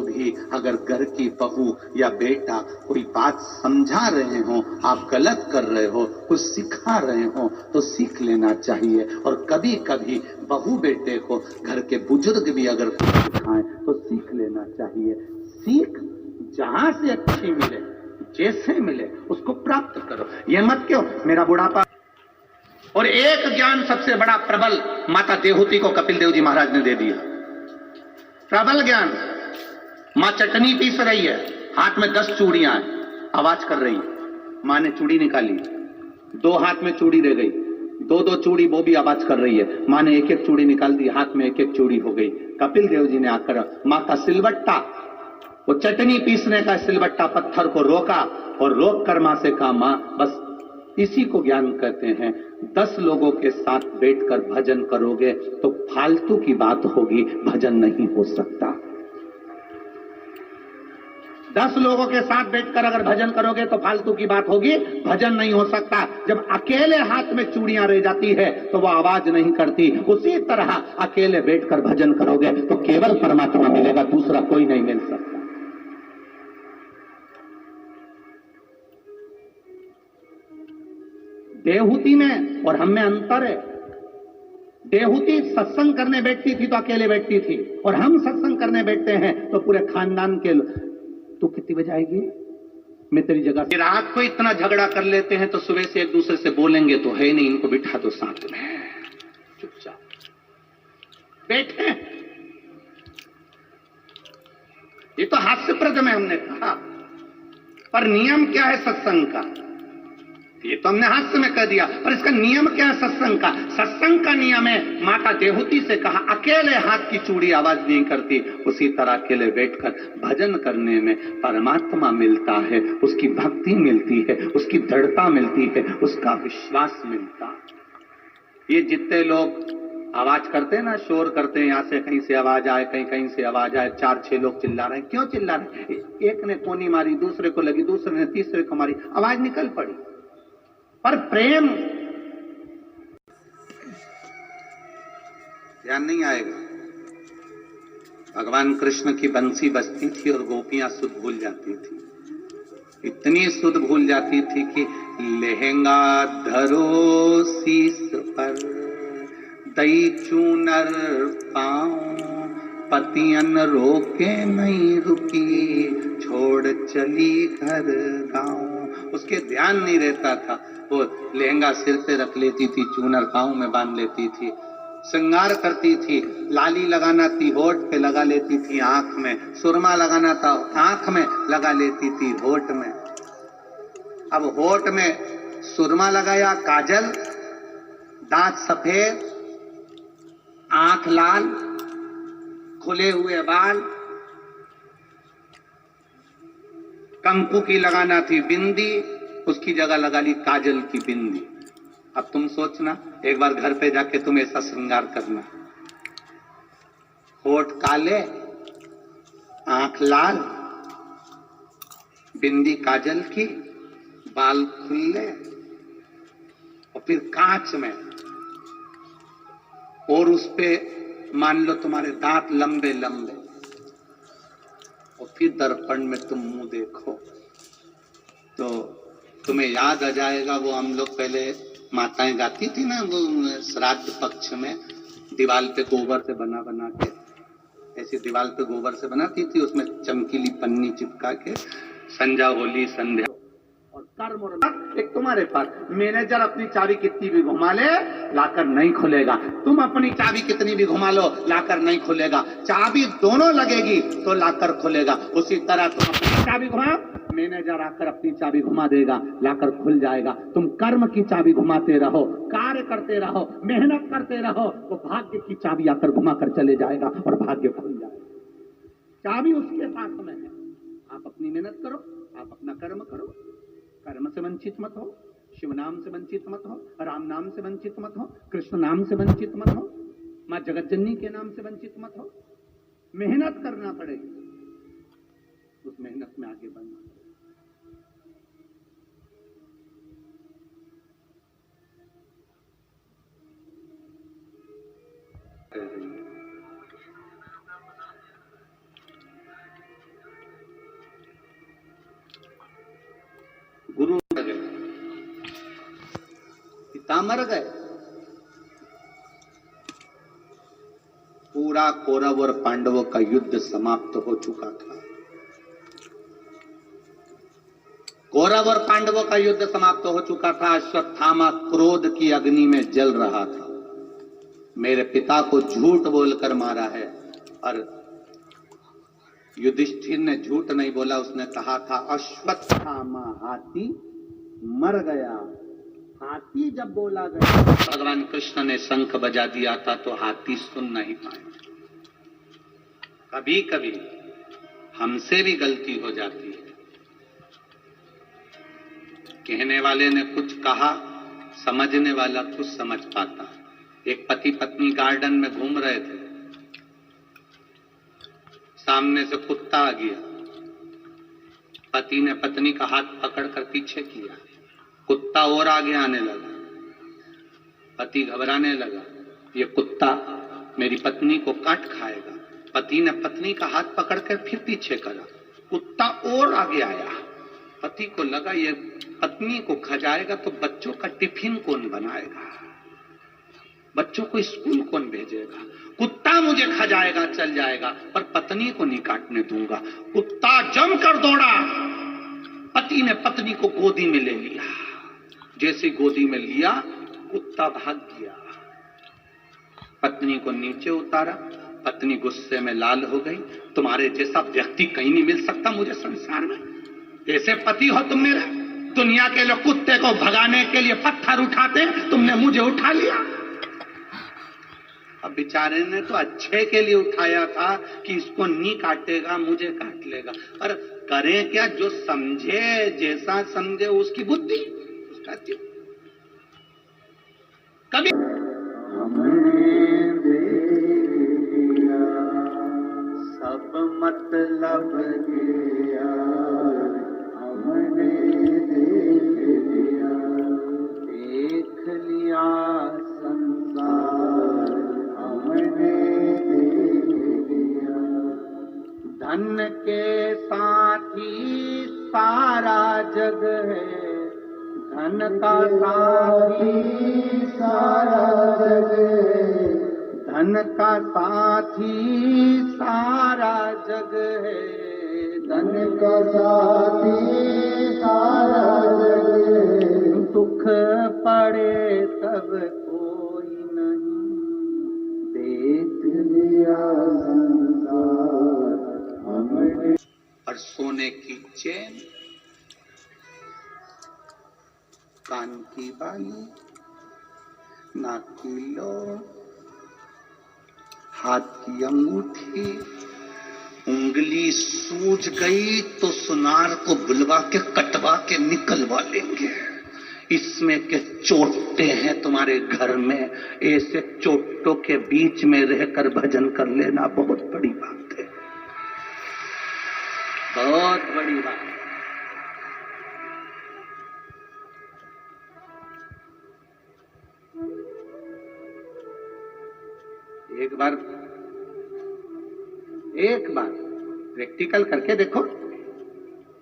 भी अगर घर की बहू या बेटा कोई बात समझा रहे हो, आप गलत कर रहे हो, कुछ सिखा रहे हो तो सीख लेना चाहिए। और कभी कभी बहू बेटे को घर के बुजुर्ग भी अगर कुछ सिखाएं तो सीख लेना चाहिए। सीख जहां से अच्छी मिले, जैसे मिले उसको प्राप्त करो। ये मत क्यों मेरा बुढ़ापा। और एक ज्ञान सबसे बड़ा प्रबल माता देहूती को कपिल देव जी महाराज ने दे दिया। प्रबल ज्ञान। मां चटनी पीस रही है, हाथ में 10 चूड़ियां हैं, आवाज कर रही। मां ने चूड़ी निकाली, 2 हाथ में चूड़ी रह गई, 2-2 चूड़ी वो भी आवाज कर रही है। मां ने 1-1 चूड़ी निकाल दी, हाथ में 1-1 चूड़ी हो गई। कपिल देव जी ने आकर मां का सिलबट्टा, वो चटनी पीसने का सिलबट्टा पत्थर को रोका और रोक कर मां से कहा, मां बस इसी को ज्ञान कहते हैं। 10 लोगों के साथ बैठकर भजन करोगे तो फालतू की बात होगी, भजन नहीं हो सकता। 10 लोगों के साथ बैठकर अगर भजन करोगे तो फालतू की बात होगी, भजन नहीं हो सकता। जब अकेले हाथ में चूड़ियां रह जाती है तो वह आवाज नहीं करती। उसी तरह अकेले बैठकर भजन करोगे तो केवल परमात्मा मिलेगा, दूसरा कोई नहीं मिल सकता। देहूती में और हम में अंतर है। देहूती सत्संग करने बैठती थी तो अकेले बैठती थी, और हम सत्संग करने बैठते हैं तो पूरे खानदान के लोग। तू कितनी बजे आएगी, मैं तेरी जगह। रात को इतना झगड़ा कर लेते हैं तो सुबह से एक दूसरे से बोलेंगे तो है नहीं, इनको बिठा दो साथ में, चुपचाप बैठे। ये तो हास्यप्रद में हमने कहा, पर नियम क्या है सत्संग का, ये तो हमने हास्य में कह दिया, पर इसका नियम क्या है सत्संग का। सत्संग का नियम है, माता देहूती से कहा अकेले हाथ की चूड़ी आवाज नहीं करती। उसी तरह अकेले बैठकर भजन करने में परमात्मा मिलता है, उसकी भक्ति मिलती है, उसकी दृढ़ता मिलती है, उसका विश्वास मिलता है। ये जितने लोग आवाज करते हैं ना, शोर करते हैं, यहां से कहीं से आवाज आए, कहीं कहीं से आवाज आए, 4-6 लोग चिल्ला रहे हैं, क्यों चिल्ला रहे हैं? एक ने कोनी मारी, दूसरे को लगी, दूसरे ने तीसरे को मारी, आवाज निकल पड़ी। पर प्रेम ध्यान नहीं आएगा। भगवान कृष्ण की बंसी बजती थी और गोपियां सुध भूल जाती थी, इतनी सुध भूल जाती थी कि लहंगा धरो शीस पर, दई चूनर पाऊं, पतियन रोके नहीं रुकी, छोड़ चली घर गांव। उसके ध्यान नहीं रहता था, वो लहंगा सिर पे रख लेती थी, चूनर पांव में बांध लेती थी, श्रृंगार करती थी, लाली लगाना थी होठ पे लगा लेती थी, आंख में सुरमा लगाना था आंख में लगा लेती थी, होठ में। अब होठ में सुरमा लगाया, काजल, दांत सफेद, आंख लाल, खुले हुए बाल, कंकु की लगाना थी बिंदी, उसकी जगह लगा ली काजल की बिंदी। अब तुम सोचना, एक बार घर पे जाके तुम ऐसा श्रृंगार करना, होठ काले, आंख लाल, बिंदी काजल की, बाल खुले, और फिर कांच में, और उस पे मान लो तुम्हारे दांत लंबे लंबे, और फिर दर्पण में तुम मुंह देखो तो तुम्हें याद आ जाएगा वो हम लोग पहले माताएं गाती थी ना, वो श्राद्ध पक्ष में दीवार पे गोबर से बना बना के, ऐसी दीवार पे गोबर से बनाती थी, उसमें चमकीली पन्नी चिपका के, संजा होली संध्या और कर्म और एक तुम्हारे पास। मैनेजर अपनी चाबी कितनी भी घुमा ले लाकर नहीं खुलेगा, तुम अपनी चाबी कितनी भी घुमा लो लाकर नहीं खुलेगा, चाबी दोनों लगेगी तो लाकर खुलेगा। उसी तरह तुम अपनी चाबी घुमाओ, मैनेजर आकर अपनी चाबी घुमा देगा, लाकर खुल जाएगा। तुम कर्म की चाबी घुमाते रहो, कार्य करते रहो, मेहनत करते रहो, तो भाग्य की चाबी आकर घुमाकर चले जाएगा और भाग्य खुल जाएगा। चाबी उसके पास में है। आप अपनी मेहनत करो, आप अपना कर्म करो, कर्म से वंचित मत हो, शिव नाम से वंचित मत हो, राम नाम से वंचित मत हो, कृष्ण नाम से वंचित मत हो, मां जगतजननी के नाम से वंचित मत हो। मेहनत करना पड़ेगी, उस मेहनत में आगे बढ़ना पड़ेगा। कहां मर गए? पूरा कौरव और पांडवों का युद्ध समाप्त हो चुका था। कौरव और पांडवों का युद्ध समाप्त हो चुका था। अश्वत्थामा क्रोध की अग्नि में जल रहा था। मेरे पिता को झूठ बोलकर मारा है। और युधिष्ठिर ने झूठ नहीं बोला, उसने कहा था अश्वत्थामा हाथी मर गया। हाथी जब बोला गया, भगवान कृष्ण ने शंख बजा दिया था तो हाथी सुन नहीं पाए। कभी कभी हमसे भी गलती हो जाती है। कहने वाले ने कुछ कहा, समझने वाला कुछ समझ पाता। एक पति पत्नी गार्डन में घूम रहे थे, सामने से कुत्ता आ गया। पति ने पत्नी का हाथ पकड़कर पीछे किया, कुत्ता और आगे आने लगा। पति घबराने लगा, ये कुत्ता मेरी पत्नी को काट खाएगा। पति ने पत्नी का हाथ पकड़कर फिर पीछे करा, कुत्ता और आगे आया। पति को लगा ये पत्नी को खा जाएगा तो बच्चों का टिफिन कौन बनाएगा, बच्चों को स्कूल कौन भेजेगा। कुत्ता मुझे खा जाएगा, चल जाएगा, पर पत्नी को नहीं काटने दूंगा। कुत्ता जमकर दौड़ा। पति ने पत्नी को गोदी में ले लिया। जैसे गोदी में लिया, कुत्ता भाग गया। पत्नी को नीचे उतारा। पत्नी गुस्से में लाल हो गई। तुम्हारे जैसा व्यक्ति कहीं नहीं मिल सकता मुझे संसार में। ऐसे पति हो तुम मेरे। दुनिया के लोग कुत्ते को भगाने के लिए पत्थर उठाते, तुमने मुझे उठा लिया। अब बेचारे ने तो अच्छे के लिए उठाया था कि इसको नहीं काटेगा, मुझे काट लेगा। पर करें क्या, जो समझे, जैसा समझे उसकी बुद्धि, उसका दिल। कभी सब मतलब गया, हमने देख लिया संसार, हमने देख लिया। धन के साथी सारा जग है, धन का साथी सारा जग है, धन का साथी सारा जग है, धन का साथी सारा जग है। दुख पड़े तब कोई नहीं, देख लिया संसार हमने। और सोने की चैन, कान की बाली, नाक की लो, हाथ की अंगूठी, उंगली सूज गई तो सुनार को बुलवा के कटवा के निकलवा लेंगे। इसमें के चोटे हैं तुम्हारे घर में, ऐसे चोटों के बीच में रहकर भजन कर लेना बहुत बड़ी बात है, बहुत बड़ी बात है। एक बार प्रैक्टिकल करके देखो।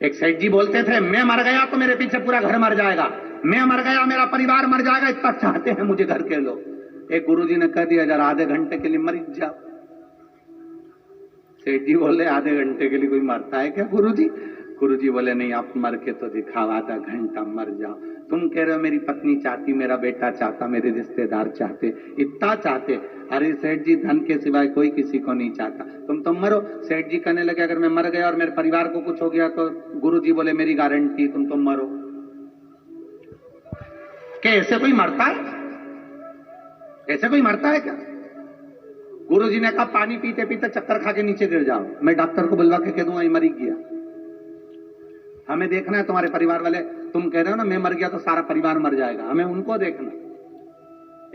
एक सेठ जी बोलते थे, मैं मर गया तो मेरे पीछे पूरा घर मर जाएगा, मैं मर गया मेरा परिवार मर जाएगा, इतना चाहते हैं मुझे घर के लोग। एक गुरुजी ने कह दिया, जरा आधे घंटे के लिए मर जाओ। सेठ जी बोले, आधे घंटे के लिए कोई मरता है क्या गुरुजी? गुरुजी बोले, नहीं, आप मर के तो दिखाओ, आधा घंटा मर जाओ। तुम कह रहे हो मेरी पत्नी चाहती, मेरा बेटा चाहता, मेरे रिश्तेदार चाहते, इतना चाहते। अरे सेठ जी, धन के सिवाय कोई किसी को नहीं चाहता, तुम मरो। सेठ जी कहने लगे, अगर मैं मर गया और मेरे परिवार को कुछ हो गया तो गुरुजी बोले, मेरी गारंटी, तुम मरो। क्या ऐसे कोई मरता है? ऐसे कोई मरता है क्या? गुरुजी ने कहा, पानी पीते पीते चक्कर खा के नीचे गिर जाओ, मैं डॉक्टर को बुलवा के कह दूंगा ये मर गया। हमें देखना है तुम्हारे परिवार वाले, तुम कह रहे हो ना मैं मर गया तो सारा परिवार मर जाएगा, हमें उनको देखना।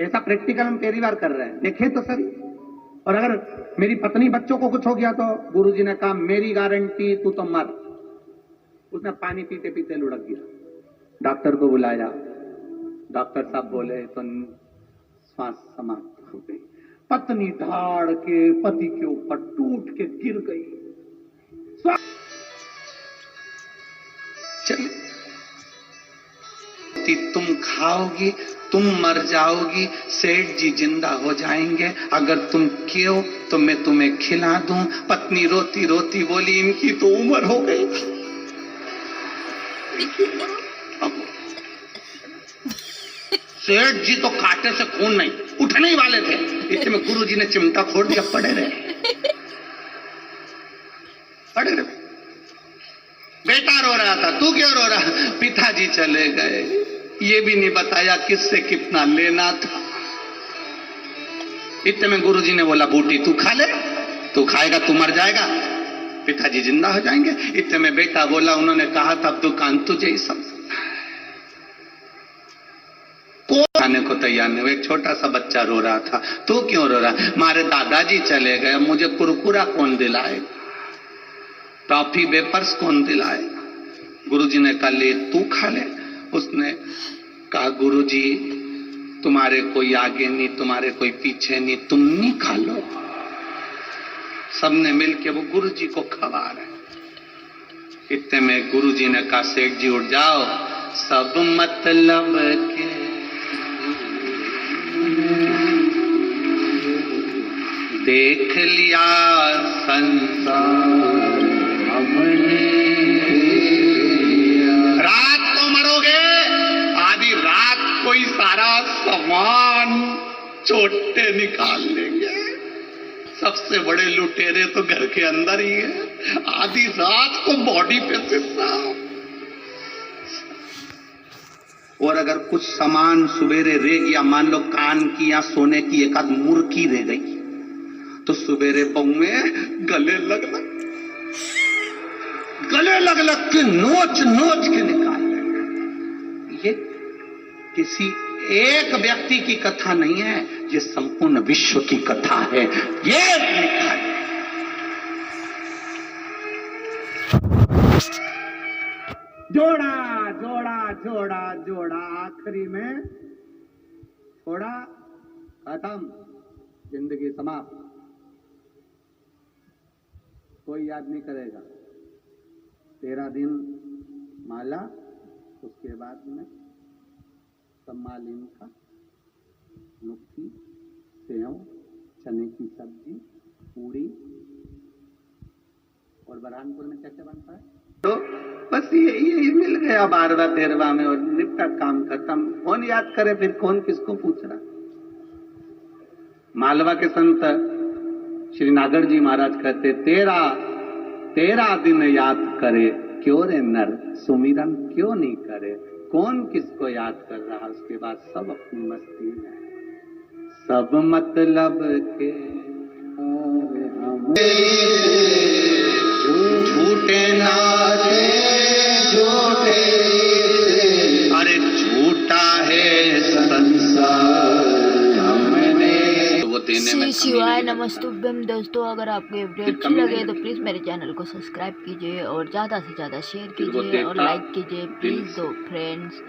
ऐसा प्रैक्टिकल हम पहली बार कर रहे हैं, देखे तो सही। और अगर मेरी पत्नी बच्चों को कुछ हो गया तो गुरुजी ने कहा, मेरी गारंटी, तू तो मर। उसने पानी पीते पीते लुढ़क गया। डॉक्टर को बुलाया, डॉक्टर साहब बोले तो श्वास समाप्त हो गई। पत्नी धाड़ के पति के ऊपर टूट के गिर गई। रोटी तुम खाओगी, तुम मर जाओगी, सेठ जी जिंदा हो जाएंगे, अगर तुम क्यों तो मैं तुम्हें खिला दूं। पत्नी रोती रोती बोली, इनकी तो उम्र हो गई थी। सेठ जी तो कांटे से खून नहीं, उठने ही वाले थे, इतने में गुरुजी ने चिमटा फोड़ दिया, पड़े रहे। बेटा रो रहा था, तू क्यों रो रहा? पिताजी चले गए, ये भी नहीं बताया किससे कितना लेना था। इतने में गुरुजी ने बोला, बूटी तू खा ले, तू खाएगा तू मर जाएगा, पिताजी जिंदा हो जाएंगे। इतने में बेटा बोला, उन्होंने कहा था दुकान तुझे ही समझ खाने को तैयार नहीं। एक छोटा सा बच्चा रो रहा था, तू क्यों रो रहा? मारे दादाजी चले गए, मुझे कुरकुरा कौन दिलाएगा, टॉफी वेपर्स कौन दिलाएगा? गुरुजी ने कहा ले तू खा ले। उसने कहा गुरुजी तुम्हारे कोई आगे नहीं, तुम्हारे कोई पीछे नहीं, तुम नहीं खा लो। सबने मिलके वो गुरुजी को खवा रहे। इतने में गुरुजी ने कहा सेठ जी उठ जाओ, सब मतलब के देख लिया संसार, रात को मरोगे, आधी रात को ही सारा सामान चोटे निकाल लेंगे। सबसे बड़े लुटेरे तो घर के अंदर ही है, आधी रात को बॉडी पे से साफ। और अगर कुछ सामान सुबेरे रह गया, मान लो कान की या सोने की एक आध मुर्की रह गई, तो सुबेरे पौए गले लग के नोच नोच के निकाल लेंगे। ये किसी एक व्यक्ति की कथा नहीं है, ये संपूर्ण विश्व की कथा है। ये लिखा है। जोड़ा जोड़ा जोड़ा जोड़ा, आखिरी में छोड़ा, खत्म, जिंदगी समाप्त। कोई याद नहीं करेगा। 13 दिन माला, उसके बाद में सम्मालिन का मुट्ठी, सेव, चने की सब्जी, पूरी, और बरहानपुर में क्या क्या बनता है। तो बस यही मिल गया 12वां 13वां में, और निपटा काम खत्म। कौन याद करे फिर, कौन किसको पूछ रहा। मालवा के संत श्री नागर जी महाराज कहते, 13 दिन याद करे, क्यों रे नर सुमिरन क्यों नहीं करे। कौन किसको याद कर रहा, उसके बाद सब अपनी मस्ती में, सब मतलब के झूठे नारे झूठे, अरे झूठा है संसार। श्री शिवाय नमस्तुभ्यम। दोस्तों अगर आपको ये वीडियो अच्छी लगे तो प्लीज़ मेरे चैनल को सब्सक्राइब कीजिए और ज़्यादा से ज़्यादा शेयर कीजिए और लाइक कीजिए प्लीज़। दो फ्रेंड्स